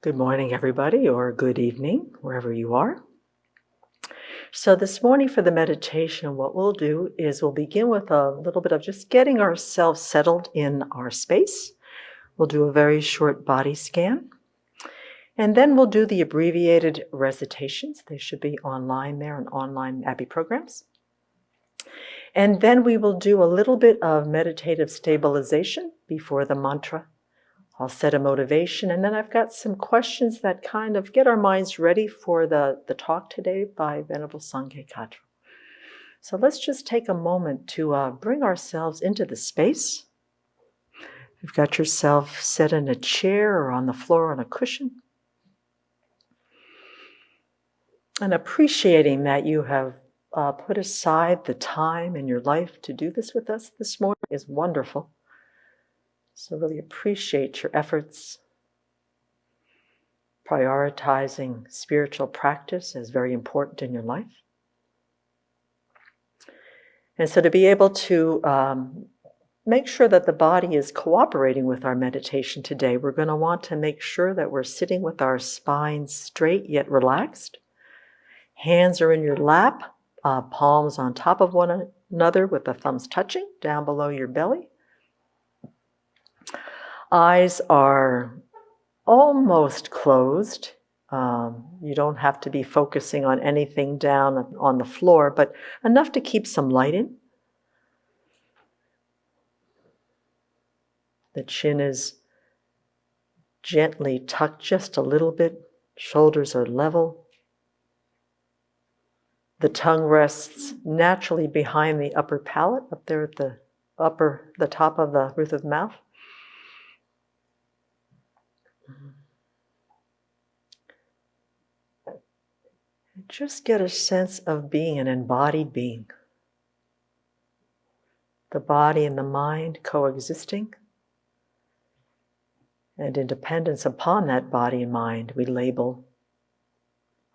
Good morning, everybody, or good evening, wherever you are. So this morning for the meditation, what we'll do is we'll begin with a little bit of just getting ourselves settled in our space. We'll do a very short body scan. And then we'll do the abbreviated recitations. They should be online there in online Abbey programs. And then we will do a little bit of meditative stabilization before the mantra. I'll set a motivation, and then I've got some questions that kind of get our minds ready for the talk today by Venerable Semkye. So let's just take a moment to bring ourselves into the space. You've got yourself set in a chair or on the floor on a cushion. And appreciating that you have put aside the time in your life to do this with us this morning is wonderful. So really appreciate your efforts. Prioritizing spiritual practice is very important in your life. And so to be able to make sure that the body is cooperating with our meditation today, we're going to want to make sure that we're sitting with our spine straight yet relaxed. Hands are in your lap, palms on top of one another with the thumbs touching down below your belly. Eyes are almost closed. You don't have to be focusing on anything down on the floor, but enough to keep some light in. The chin is gently tucked just a little bit. Shoulders are level. The tongue rests naturally behind the upper palate, up there at the top of the roof of the mouth. Just get a sense of being an embodied being. The body and the mind coexisting. And in dependence upon that body and mind, we label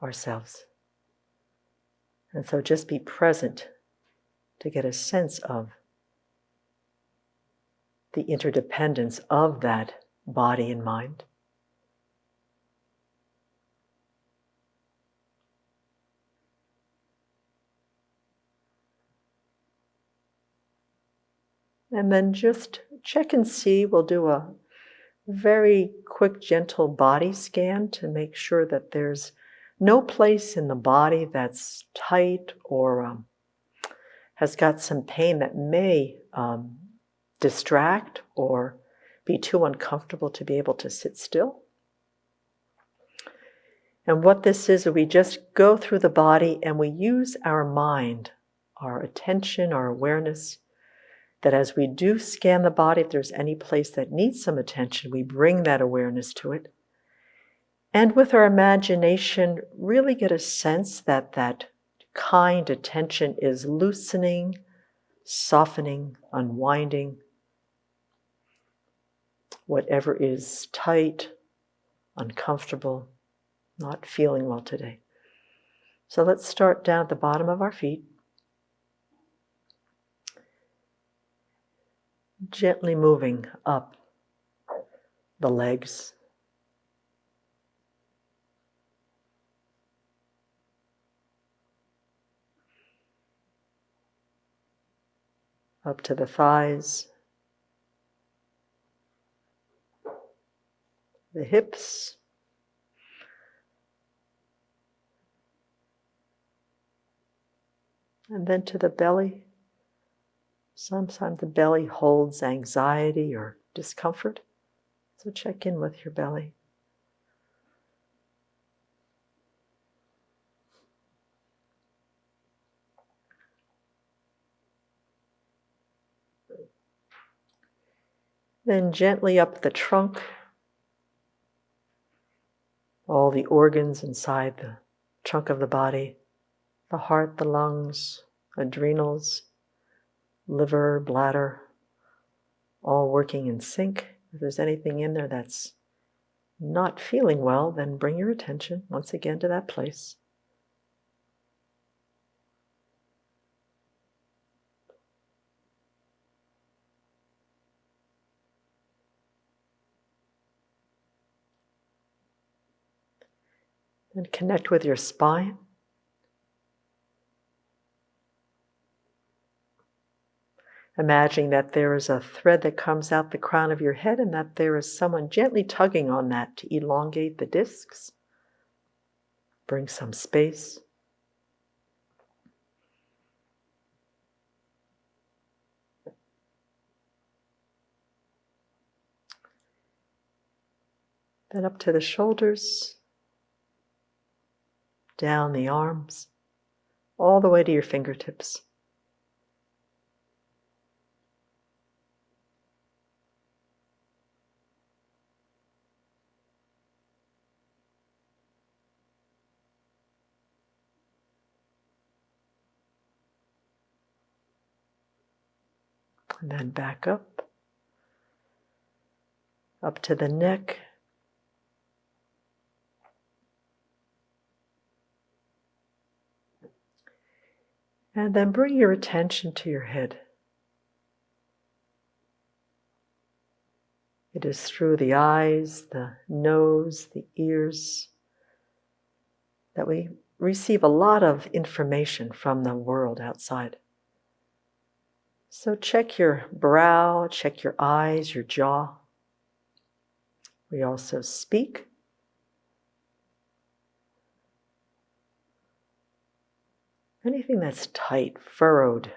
ourselves. And so just be present to get a sense of the interdependence of that body and mind. And then just check and see. We'll do a very quick, gentle body scan to make sure that there's no place in the body that's tight or has got some pain that may distract or be too uncomfortable to be able to sit still. And what this is we just go through the body and we use our mind, our attention, our awareness, that as we do scan the body, if there's any place that needs some attention, we bring that awareness to it. And with our imagination, really get a sense that that kind attention is loosening, softening, unwinding whatever is tight, uncomfortable, not feeling well today. So let's start down at the bottom of our feet. Gently moving up the legs. Up to the thighs. The hips. And then to the belly. Sometimes the belly holds anxiety or discomfort, so check in with your belly. Then gently up the trunk, all the organs inside the trunk of the body, the heart, the lungs, adrenals, liver, bladder, all working in sync. If there's anything in there that's not feeling well, then bring your attention once again to that place. And connect with your spine. Imagining that there is a thread that comes out the crown of your head and that there is someone gently tugging on that to elongate the discs. Bring some space. Then up to the shoulders, down the arms, all the way to your fingertips. And then back up to the neck. And then bring your attention to your head. It is through the eyes, the nose, the ears that we receive a lot of information from the world outside. So check your brow, check your eyes, your jaw. We also speak. Anything that's tight, furrowed.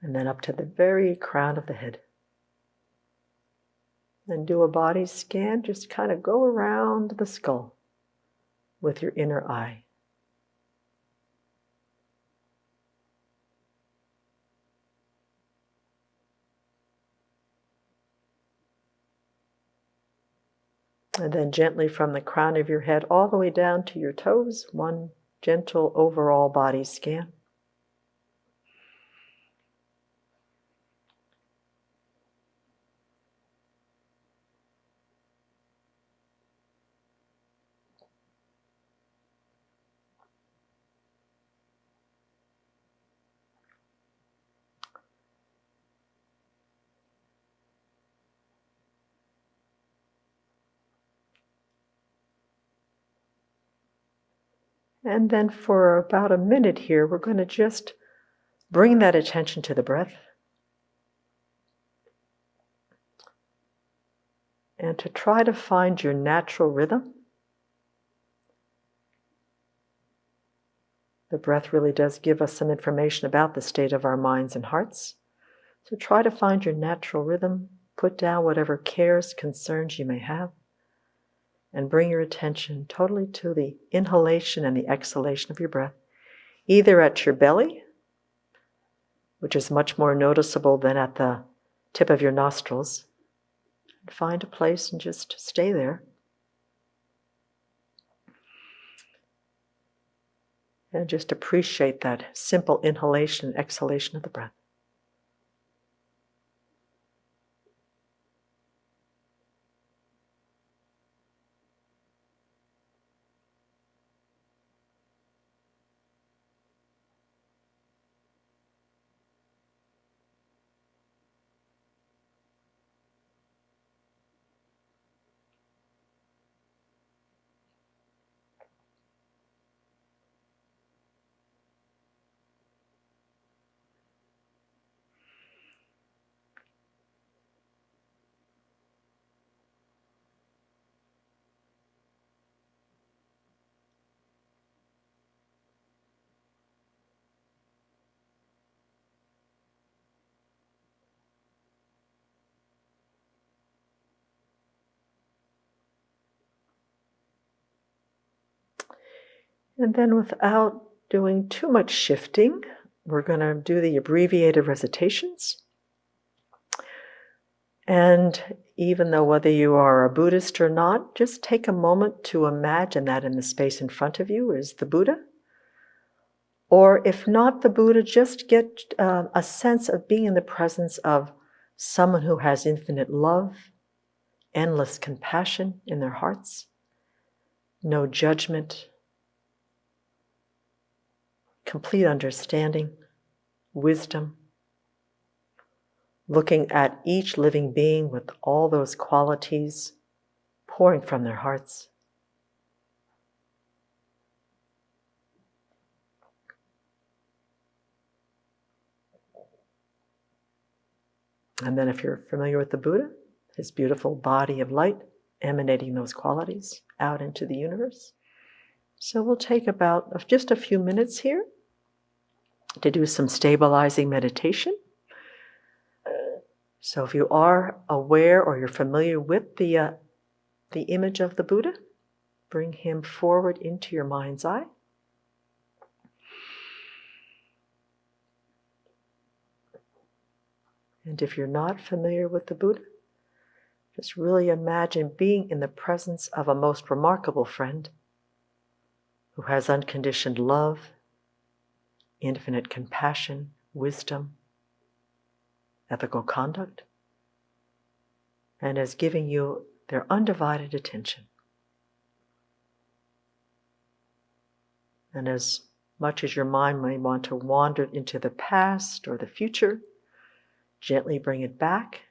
And then up to the very crown of the head. And do a body scan, just kind of go around the skull with your inner eye. And then gently from the crown of your head all the way down to your toes, one gentle overall body scan. And then for about a minute here, we're going to just bring that attention to the breath. And to try to find your natural rhythm. The breath really does give us some information about the state of our minds and hearts. So try to find your natural rhythm. Put down whatever cares, concerns you may have. And bring your attention totally to the inhalation and the exhalation of your breath, either at your belly, which is much more noticeable than at the tip of your nostrils. Find a place and just stay there. And just appreciate that simple inhalation and exhalation of the breath. And then without doing too much shifting, we're going to do the abbreviated recitations. And even though whether you are a Buddhist or not, just take a moment to imagine that in the space in front of you is the Buddha. Or if not the Buddha, just get a sense of being in the presence of someone who has infinite love, endless compassion in their hearts, no judgment, complete understanding, wisdom, looking at each living being with all those qualities pouring from their hearts. And then if you're familiar with the Buddha, his beautiful body of light emanating those qualities out into the universe. So we'll take about just a few minutes here to do some stabilizing meditation. So if you are aware or you're familiar with the image of the Buddha, bring him forward into your mind's eye. And if you're not familiar with the Buddha, just really imagine being in the presence of a most remarkable friend who has unconditioned love, infinite compassion, wisdom, ethical conduct, and is giving you their undivided attention. And as much as your mind may want to wander into the past or the future, gently bring it back.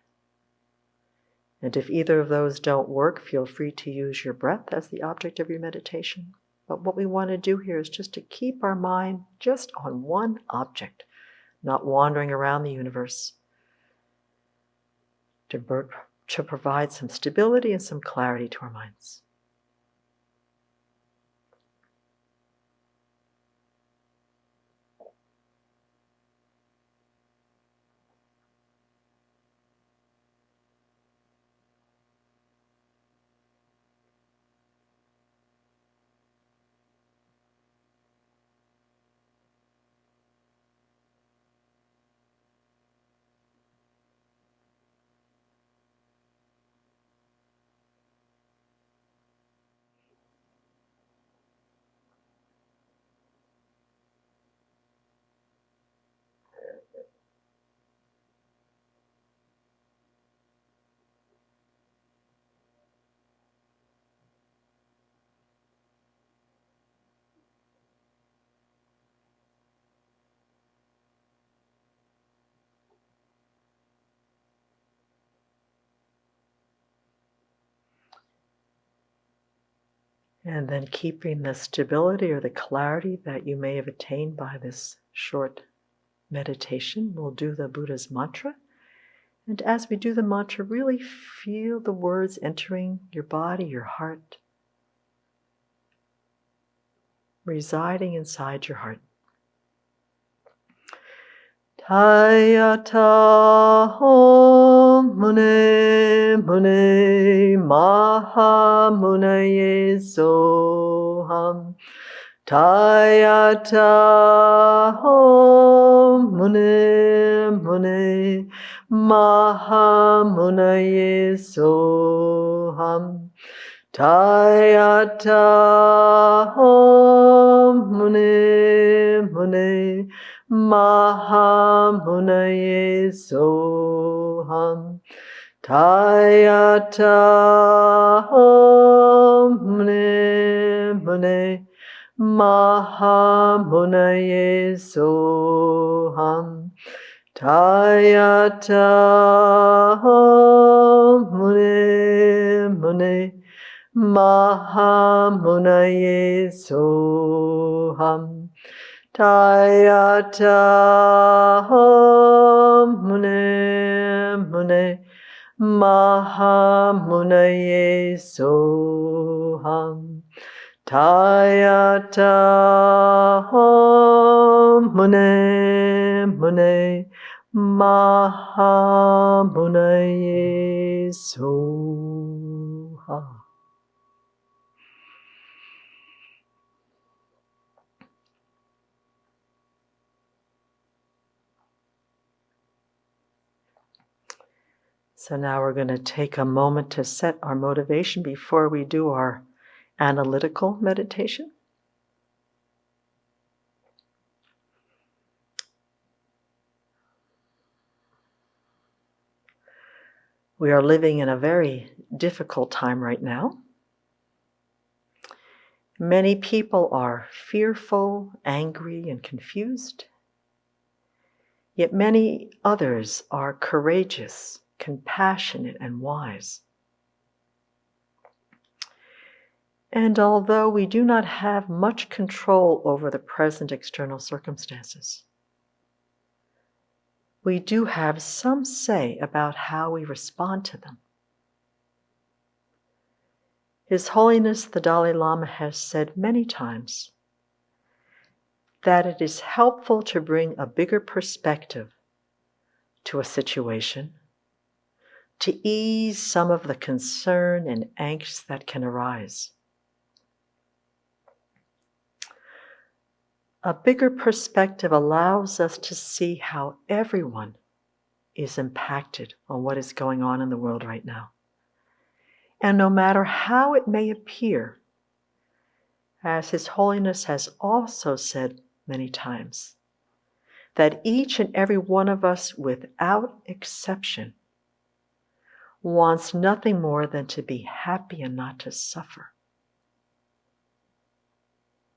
And if either of those don't work, feel free to use your breath as the object of your meditation. But what we want to do here is just to keep our mind just on one object, not wandering around the universe, to provide some stability and some clarity to our minds. And then keeping the stability or the clarity that you may have attained by this short meditation, we'll do the Buddha's mantra. And as we do the mantra, really feel the words entering your body, your heart, residing inside your heart. Tayata Om Mune Mune Maha Munaye Soham. Tayata Om Mune Mune Maha Munaye Soham. Tayata Om Mune Mune Maha Munaye Soham. Tayata Om Mune Mune Maha Munaye Soham. Tayata Om Mune Mune Maha Munaye Soham. Tayata Om Mune Mune Maha Munaye Soham. Tayata Om Mune Mune Maha Munaye Soham. So now we're going to take a moment to set our motivation before we do our analytical meditation. We are living in a very difficult time right now. Many people are fearful, angry, and confused. Yet many others are courageous, compassionate, and wise. And although we do not have much control over the present external circumstances, we do have some say about how we respond to them. His Holiness the Dalai Lama has said many times that it is helpful to bring a bigger perspective to a situation to ease some of the concern and angst that can arise. A bigger perspective allows us to see how everyone is impacted on what is going on in the world right now. And no matter how it may appear, as His Holiness has also said many times, that each and every one of us, without exception, wants nothing more than to be happy and not to suffer.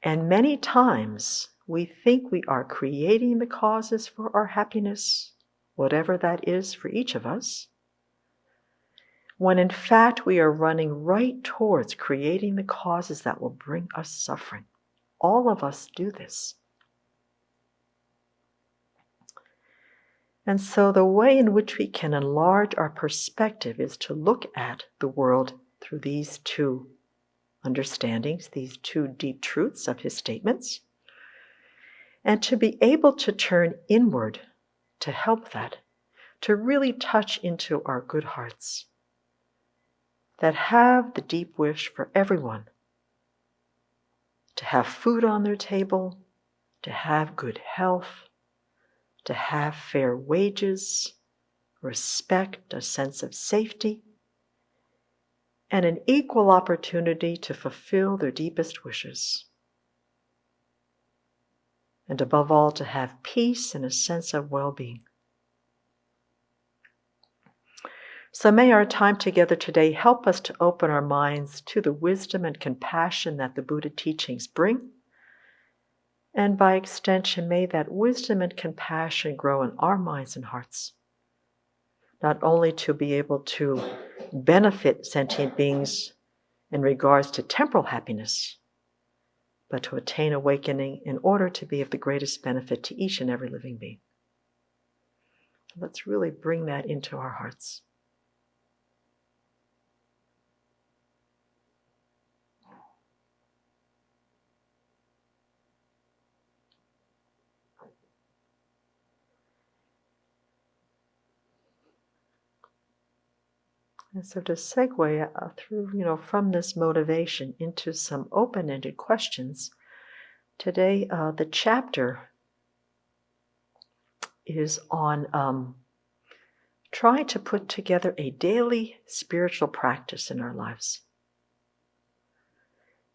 And many times we think we are creating the causes for our happiness, whatever that is for each of us, when in fact we are running right towards creating the causes that will bring us suffering. All of us do this. And so the way in which we can enlarge our perspective is to look at the world through these two understandings, these two deep truths of his statements, and to be able to turn inward to help that, to really touch into our good hearts that have the deep wish for everyone to have food on their table, to have good health, to have fair wages, respect, a sense of safety, and an equal opportunity to fulfill their deepest wishes. And above all, to have peace and a sense of well-being. So may our time together today help us to open our minds to the wisdom and compassion that the Buddha teachings bring. And by extension, may that wisdom and compassion grow in our minds and hearts, not only to be able to benefit sentient beings in regards to temporal happiness, but to attain awakening in order to be of the greatest benefit to each and every living being. Let's really bring that into our hearts. And so to segue through, from this motivation into some open-ended questions, today the chapter is on trying to put together a daily spiritual practice in our lives.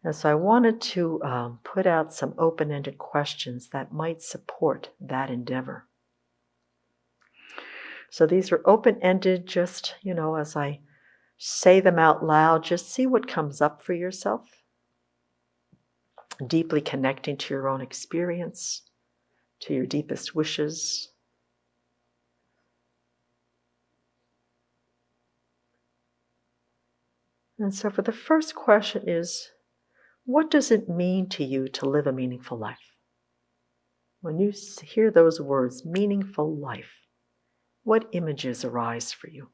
And so I wanted to put out some open-ended questions that might support that endeavor. So these are open-ended, just, as I say them out loud, just see what comes up for yourself. Deeply connecting to your own experience, to your deepest wishes. And so for the first question is, what does it mean to you to live a meaningful life? When you hear those words, meaningful life, what images arise for you?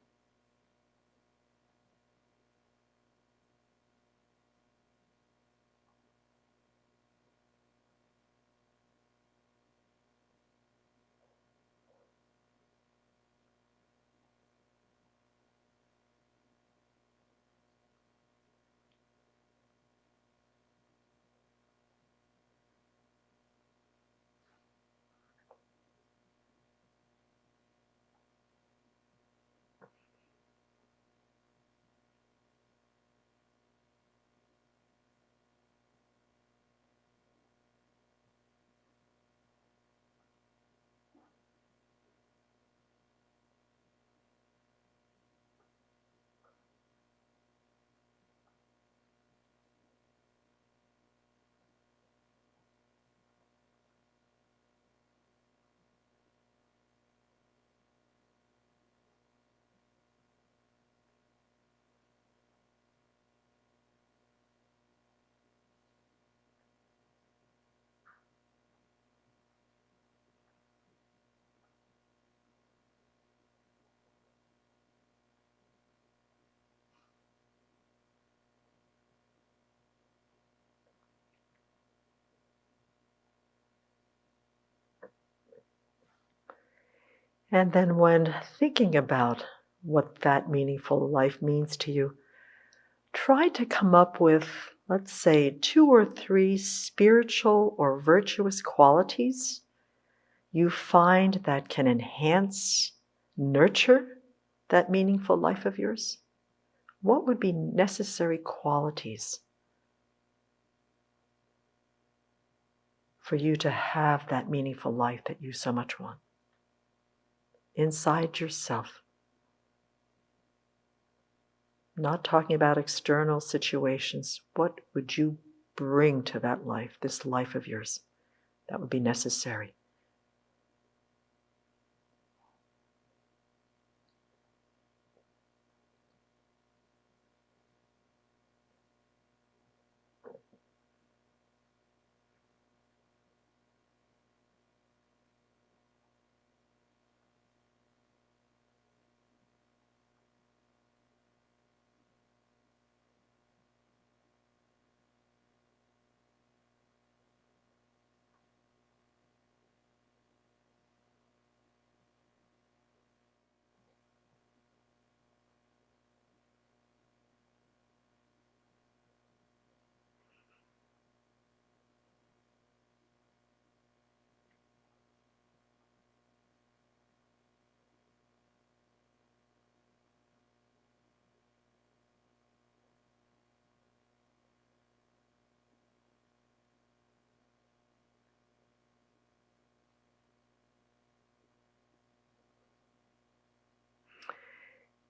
And then when thinking about what that meaningful life means to you, try to come up with, let's say, 2 or 3 spiritual or virtuous qualities you find that can enhance, nurture that meaningful life of yours. What would be necessary qualities for you to have that meaningful life that you so much want? Inside yourself. Not talking about external situations. What would you bring to that life, this life of yours, that would be necessary?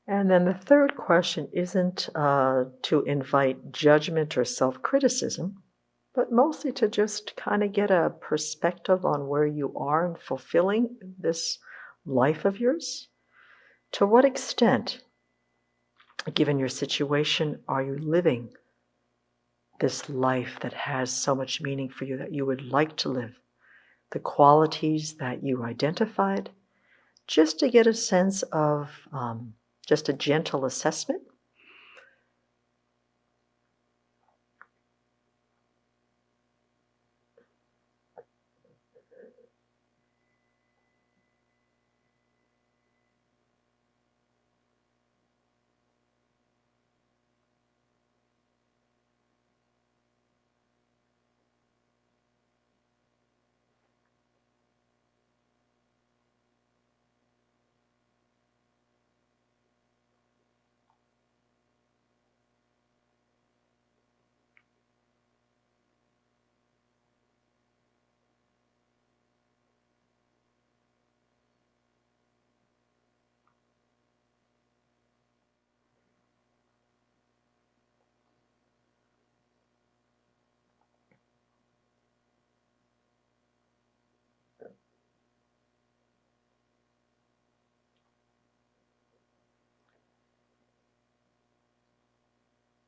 And then the third question isn't to invite judgment or self-criticism, but mostly to just kind of get a perspective on where you are in fulfilling this life of yours. To what extent, given your situation, are you living this life that has so much meaning for you that you would like to live? The qualities that you identified, just to get a sense of just a gentle assessment.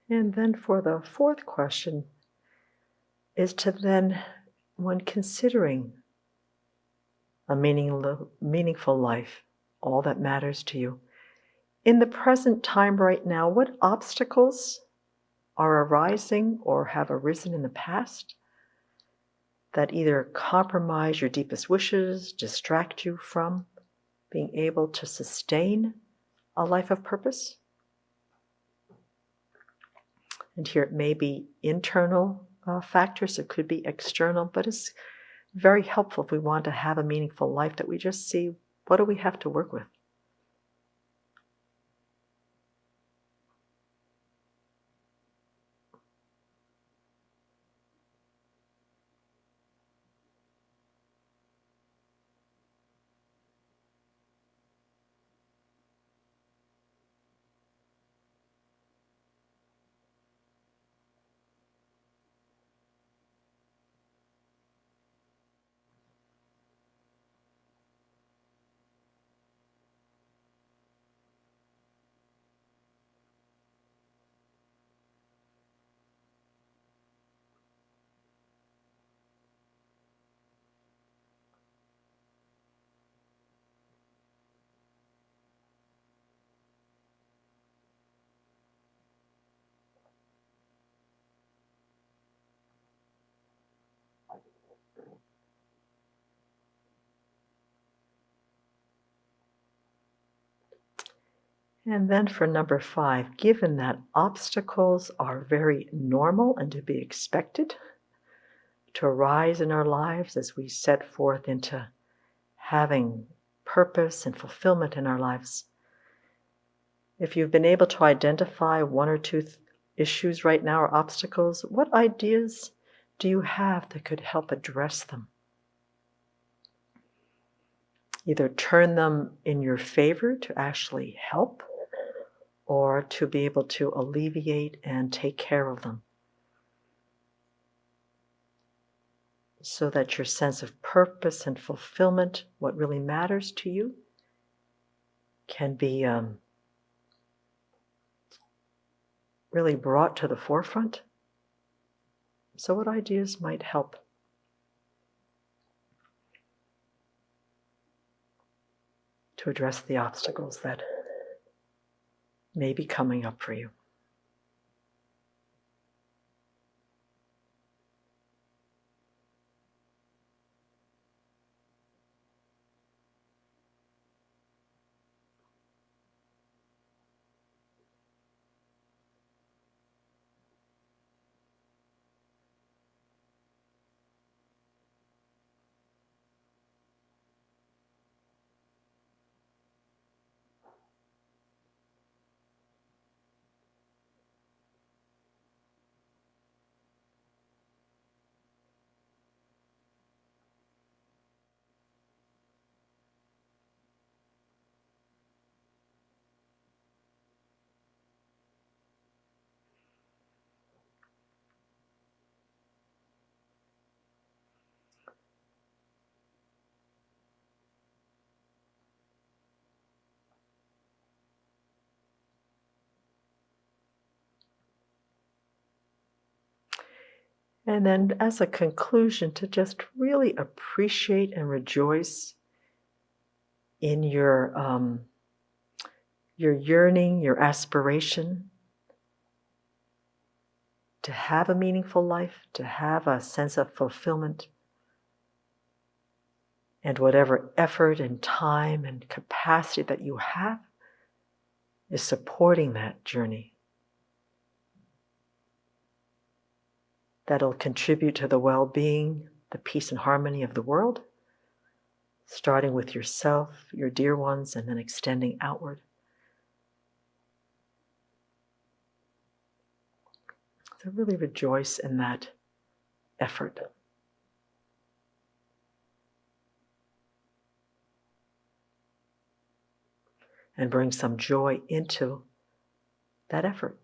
And then for the fourth question is to then, when considering a meaningful life, all that matters to you, in the present time right now, what obstacles are arising or have arisen in the past that either compromise your deepest wishes, distract you from being able to sustain a life of purpose? And here it may be internal factors, it could be external, but it's very helpful if we want to have a meaningful life that we just see, what do we have to work with? And then for number 5, given that obstacles are very normal and to be expected to arise in our lives as we set forth into having purpose and fulfillment in our lives, if you've been able to identify 1 or 2 issues right now or obstacles, what ideas do you have that could help address them? Either turn them in your favor to actually help, or to be able to alleviate and take care of them, so that your sense of purpose and fulfillment, what really matters to you, can be really brought to the forefront. So what ideas might help? To address the obstacles that may be coming up for you. And then as a conclusion, to just really appreciate and rejoice in your yearning, your aspiration to have a meaningful life, to have a sense of fulfillment, and whatever effort and time and capacity that you have is supporting that journey. That'll contribute to the well-being, the peace and harmony of the world, starting with yourself, your dear ones, and then extending outward. So really rejoice in that effort. And bring some joy into that effort.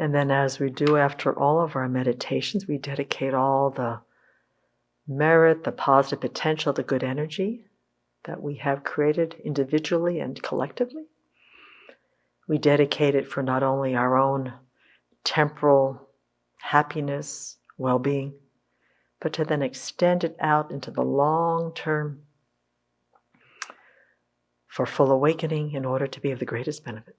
And then as we do after all of our meditations, we dedicate all the merit, the positive potential, the good energy that we have created individually and collectively. We dedicate it for not only our own temporal happiness, well-being, but to then extend it out into the long term for full awakening in order to be of the greatest benefit.